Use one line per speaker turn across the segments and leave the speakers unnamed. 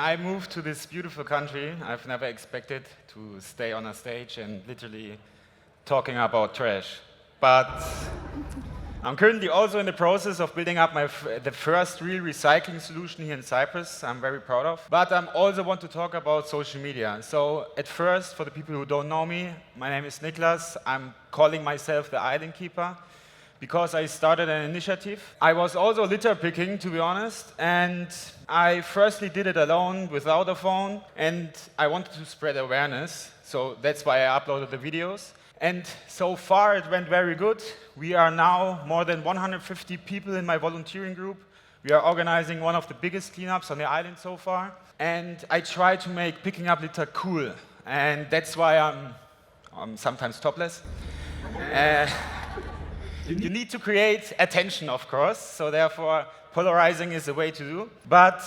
I moved to this beautiful country, I've never expected to stay on a stage and literally talking about trash. But I'm currently also in the process of building up the first real recycling solution here in Cyprus, I'm very proud of. But I also want to talk about social media. So at first, for the people who don't know me, my name is Niklas. I'm calling myself the Island Keeper because I started an initiative. I was also litter picking, to be honest, and I firstly did it alone without a phone, and I wanted to spread awareness, so that's why I uploaded the videos. And so far it went very good. We are now more than 150 people in my volunteering group. We are organizing one of the biggest cleanups on the island so far. And I try to make picking up litter cool. And that's why I'm sometimes topless. You need to create attention, of course, so therefore polarizing is the way to do. But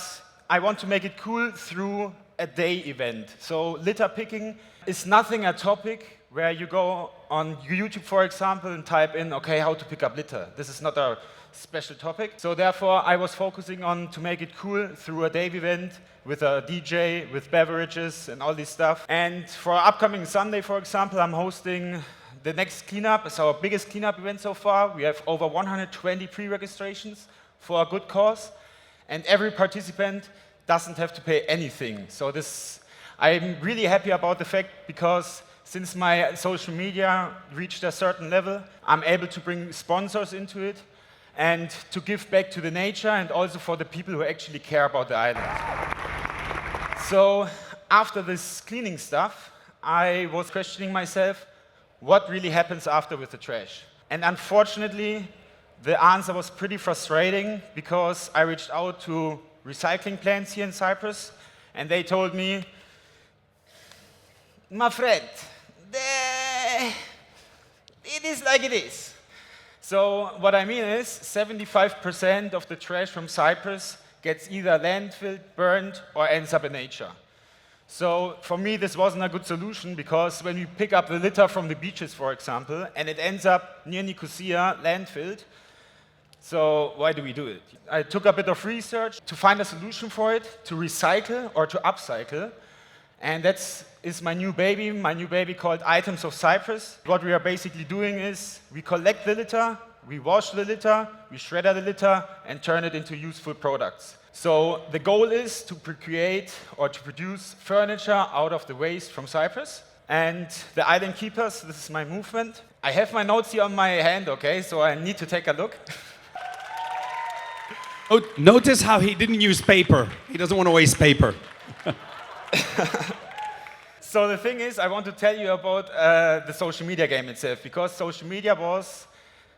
I want to make it cool through a day event. So litter picking is nothing a topic where you go on YouTube, for example, and type in, okay, how to pick up litter. This is not a special topic. So therefore, I was focusing on to make it cool through a day event with a DJ, with beverages and all this stuff. And for upcoming Sunday, for example, I'm hosting the next cleanup. It's our biggest cleanup event so far. We have over 120 pre-registrations for a good cause. And every participant doesn't have to pay anything. So I'm really happy about the fact because since my social media reached a certain level, I'm able to bring sponsors into it and to give back to the nature and also for the people who actually care about the island. So after this cleaning stuff, I was questioning myself, what really happens after with the trash? And unfortunately, the answer was pretty frustrating because I reached out to recycling plants here in Cyprus and they told me, my friend, it is like it is. So what I mean is 75% of the trash from Cyprus gets either landfilled, burned, or ends up in nature. So for me, this wasn't a good solution because when we pick up the litter from the beaches, for example, and it ends up near Nicosia, landfilled, so why do we do it? I took a bit of research to find a solution for it, to recycle or to upcycle. And that is my new baby called Items of Cyprus. What we are basically doing is we collect the litter, we wash the litter, we shred the litter, and turn it into useful products. So the goal is to create or to produce furniture out of the waste from Cyprus. And the Island Keepers, this is my movement. I have my notes here on my hand, okay, so I need to take a look.
Oh, notice how he didn't use paper. He doesn't want to waste paper.
So the thing is, I want to tell you about the social media game itself, because social media was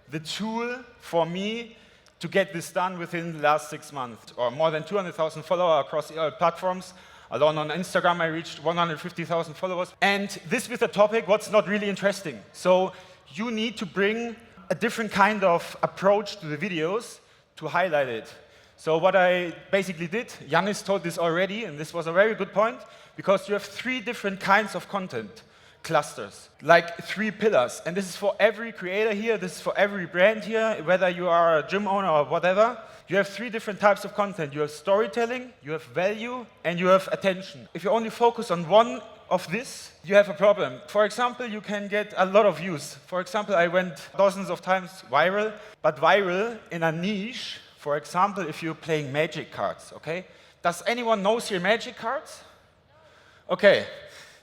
the tool for me to get this done within the last 6 months, or more than 200,000 followers across all platforms. Alone on Instagram, I reached 150,000 followers. And this with a topic, what's not really interesting. So you need to bring a different kind of approach to the videos to highlight it. So what I basically did, Yannis told this already, and this was a very good point, because you have 3 different kinds of content clusters, like 3 pillars. And this is for every creator here, this is for every brand here, whether you are a gym owner or whatever. You have 3 different types of content. You have storytelling, you have value, and you have attention. If you only focus on one of this, you have a problem. For example, you can get a lot of views. For example, I went dozens of times viral, but viral in a niche. For example, if you're playing magic cards, okay? Does anyone know here magic cards? Okay,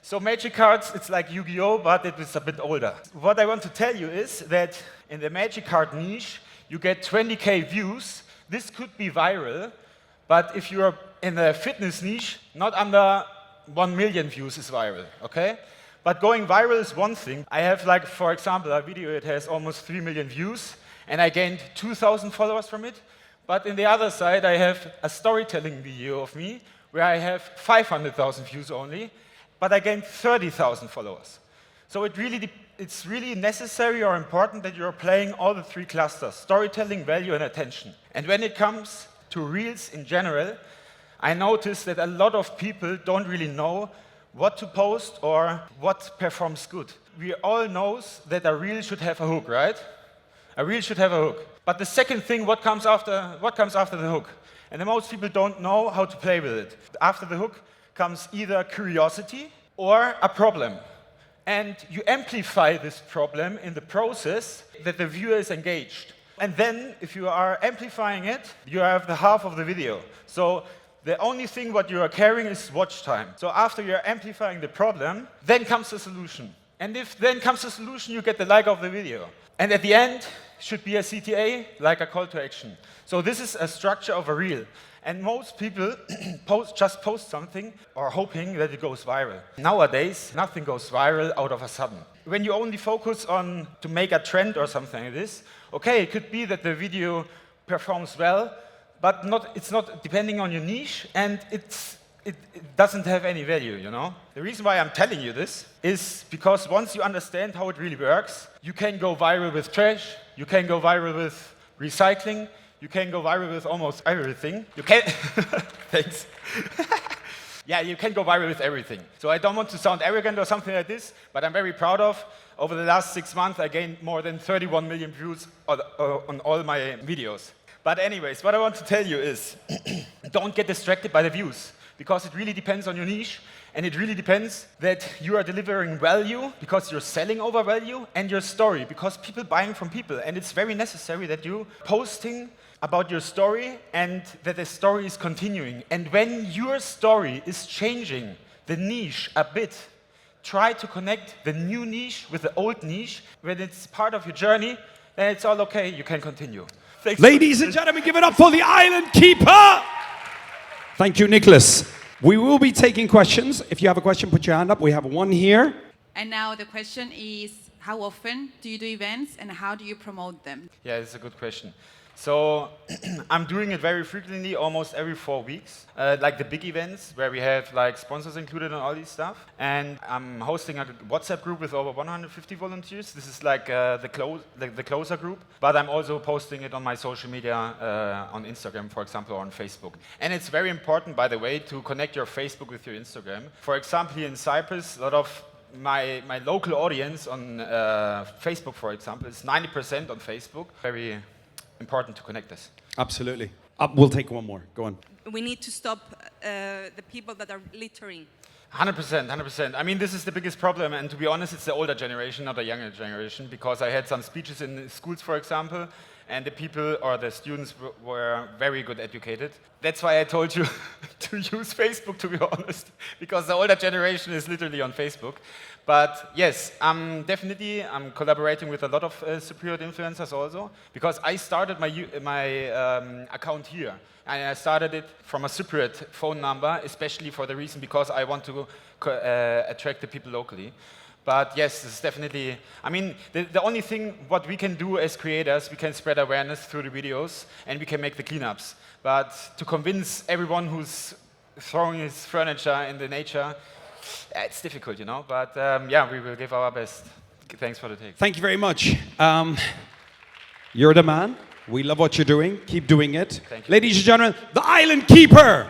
so magic cards, it's like Yu-Gi-Oh, but it is a bit older. What I want to tell you is that in the magic card niche, you get 20K views. This could be viral, but if you're in the fitness niche, not under 1 million views is viral, okay? But going viral is one thing. I have, like, for example, a video, it has almost 3 million views, and I gained 2,000 followers from it. But in the other side, I have a storytelling video of me where I have 500,000 views only, but I gained 30,000 followers. So it's really necessary or important that you're playing all the 3 clusters, storytelling, value, and attention. And when it comes to Reels in general, I noticed that a lot of people don't really know what to post or what performs good. We all know that a Reel should have a hook, right? A Reel should have a hook. But the second thing, what comes after the hook? And then most people don't know how to play with it. After the hook comes either curiosity or a problem. And you amplify this problem in the process that the viewer is engaged. And then, if you are amplifying it, you have the half of the video. So the only thing what you are carrying is watch time. So after you're amplifying the problem, then comes the solution. And if then comes the solution, you get the like of the video. And at the end, should be a CTA, like a call to action. So this is a structure of a reel. And most people just post something or hoping that it goes viral. Nowadays, nothing goes viral out of a sudden. When you only focus on to make a trend or something like this, okay, it could be that the video performs well, but it's not depending on your niche, and it doesn't have any value, you know? The reason why I'm telling you this is because once you understand how it really works, you can go viral with trash, you can go viral with recycling, you can go viral with almost everything. You can, thanks. Yeah, you can go viral with everything. So I don't want to sound arrogant or something like this, but I'm very proud of. Over the last 6 months, I gained more than 31 million views on all my videos. But anyways, what I want to tell you is, don't get distracted by the views, because it really depends on your niche, and it really depends that you are delivering value, because you're selling over value, and your story, because people buying from people. And it's very necessary that you posting about your story and that the story is continuing. And when your story is changing the niche a bit, try to connect the new niche with the old niche. When it's part of your journey, then it's all okay, you can continue. Thanks.
Ladies and gentlemen, give it up for the Island Keeper. Thank you, Nicholas. We will be taking questions. If you have a question, put your hand up. We have one here.
And now the question is, how often do you do events and how do you promote them?
Yeah, it's a good question. So I'm doing it very frequently, almost every 4 weeks, like the big events where we have like sponsors included and all these stuff. And I'm hosting a WhatsApp group with over 150 volunteers. This is like the closer group, but I'm also posting it on my social media, on Instagram, for example, or on Facebook. And it's very important, by the way, to connect your Facebook with your Instagram. For example, here in Cyprus, a lot of my local audience on Facebook, for example, is 90% on Facebook. Very important to connect this.
Absolutely. We'll take one more. Go on.
We need to stop the people that are littering.
100%, 100%. I mean, this is the biggest problem, and to be honest, it's the older generation, not the younger generation, because I had some speeches in schools, for example, and the people or the students were very good educated. That's why I told you to use Facebook, to be honest, because the older generation is literally on Facebook. But yes, I'm collaborating with a lot of Cypriot influencers also, because I started my account here. And I started it from a Cypriot phone number, especially for the reason because I want to attract the people locally. But yes, this is definitely, I mean, the only thing what we can do as creators, we can spread awareness through the videos and we can make the cleanups. But to convince everyone who's throwing his furniture in the nature, it's difficult, you know. But yeah, we will give our best. Thanks for the take.
Thank you very much. You're the man. We love what you're doing. Keep doing it.
Thank you.
Ladies and gentlemen, the Island Keeper.